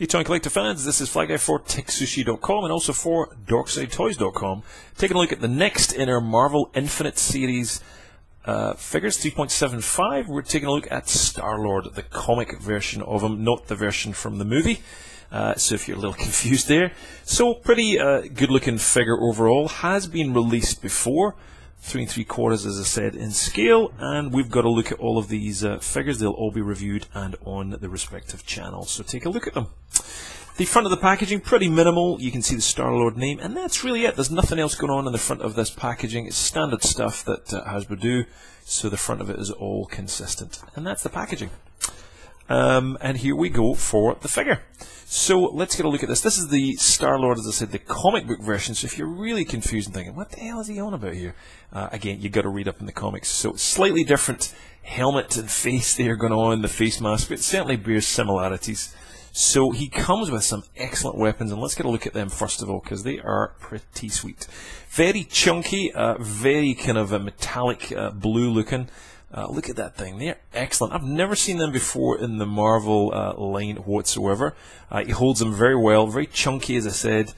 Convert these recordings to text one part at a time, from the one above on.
Hey Toy Collector fans, this is Fly Guy for TekSushi.com and also for DorksideToys.com. Taking a look at the next in our Marvel Infinite series figures, 3.75. We're taking a look at Starlord, the comic version of him, not the version from the movie. So if you're a little confused there. So pretty good looking figure overall. Has been released before. 3 3/4, as I said, in scale, and we've got a look at all of these figures. They'll all be reviewed and on the respective channels, so take a look at them. The front of the packaging, pretty minimal. You can see the Starlord name, and that's really it. There's nothing else going on in the front of this packaging. It's standard stuff that Hasbro do, so the front of it is all consistent, and that's the packaging. And here we go for the figure. So let's get a look at this. This is the Starlord, as I said, the comic book version. So if you're really confused and thinking, what the hell is he on about here? Again, you've got to read up in the comics. So slightly different helmet and face there going on, the face mask, but it certainly bears similarities. So he comes with some excellent weapons, and let's get a look at them first of all, because they are pretty sweet. Very chunky, very kind of a metallic blue looking. Look at that thing, they're excellent. I've never seen them before in the Marvel line whatsoever. He holds them very well, very chunky, as I said.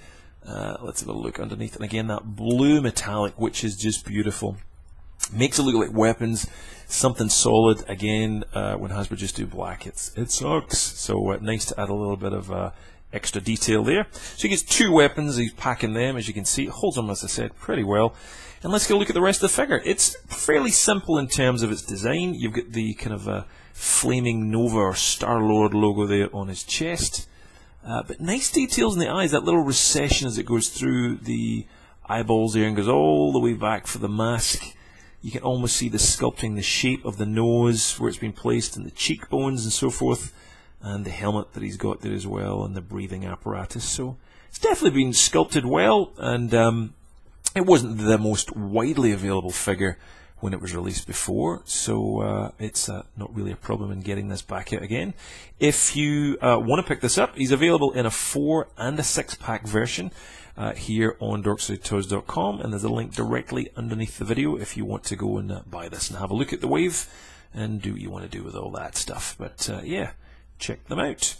Let's have a look underneath, and again that blue metallic, which is just beautiful. Makes it look like weapons, something solid. Again, when Hasbro just do black, it sucks. So nice to add a little bit of extra detail there. So he gets 2 weapons, he's packing them, as you can see. It holds them, as I said, pretty well. And let's get a look at the rest of the figure. It's fairly simple in terms of its design. You've got the kind of flaming Nova or Starlord logo there on his chest. But nice details in the eyes, that little recession as it goes through the eyeballs there and goes all the way back for the mask. You can almost see the sculpting, the shape of the nose, where it's been placed, and the cheekbones and so forth. And the helmet that he's got there as well, and the breathing apparatus. So it's definitely been sculpted well, and it wasn't the most widely available figure when it was released before, so it's not really a problem in getting this back out again. If you want to pick this up, he's available in a 4 and a 6-pack version here on DorksideToys.com, and there's a link directly underneath the video if you want to go and buy this and have a look at the wave and do what you want to do with all that stuff. But yeah, check them out.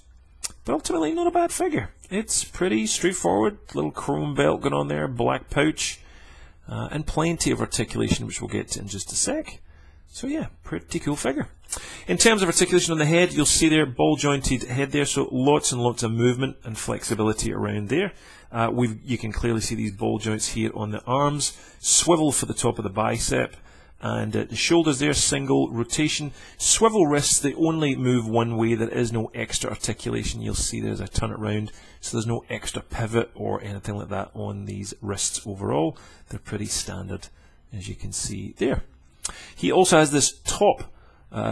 But ultimately, not a bad figure. It's pretty straightforward. Little chrome belt going on there, black pouch, and plenty of articulation, which we'll get to in just a sec. So yeah, pretty cool figure. In terms of articulation on the head, you'll see there, ball jointed head there, so lots and lots of movement and flexibility around there. You can clearly see these ball joints here on the arms, swivel for the top of the bicep, and the shoulders there, single rotation. Swivel wrists, they only move one way. There is no extra articulation. You'll see there as I turn it round. So there's no extra pivot or anything like that on these wrists overall. They're pretty standard, as you can see there. He also has this top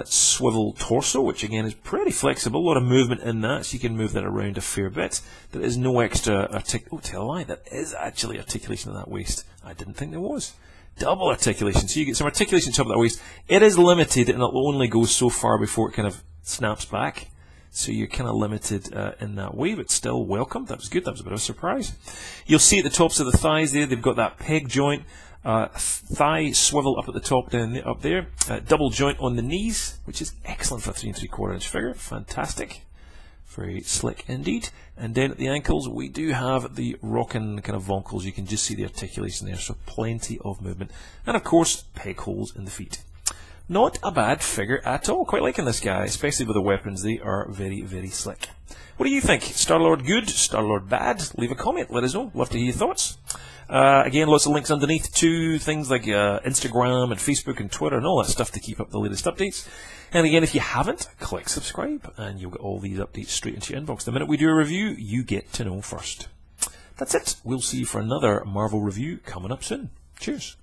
swivel torso, which again is pretty flexible. A lot of movement in that, so you can move that around a fair bit. There is no extra oh, tell a lie, that is actually articulation in that waist. I didn't think there was. Double articulation, so you get some articulation top of that waist. It is limited, and it'll only go so far before it kind of snaps back. So you're kind of limited in that way, but still welcome. That was good. That was a bit of a surprise. You'll see at the tops of the thighs there, they've got that peg joint, thigh swivel up at the top, up there, double joint on the knees, which is excellent for a 3 3/4 inch figure. Fantastic. Very slick indeed. And down at the ankles, we do have the rocking kind of vonkles. You can just see the articulation there, so plenty of movement. And of course, peg holes in the feet. Not a bad figure at all. Quite liking this guy, especially with the weapons. They are very, very slick. What do you think? Starlord good? Starlord bad? Leave a comment. Let us know. Love to hear your thoughts. Again, lots of links underneath to things like Instagram and Facebook and Twitter and all that stuff to keep up the latest updates. And again, if you haven't, click subscribe and you'll get all these updates straight into your inbox. The minute we do a review, you get to know first. That's it. We'll see you for another Marvel review coming up soon. Cheers.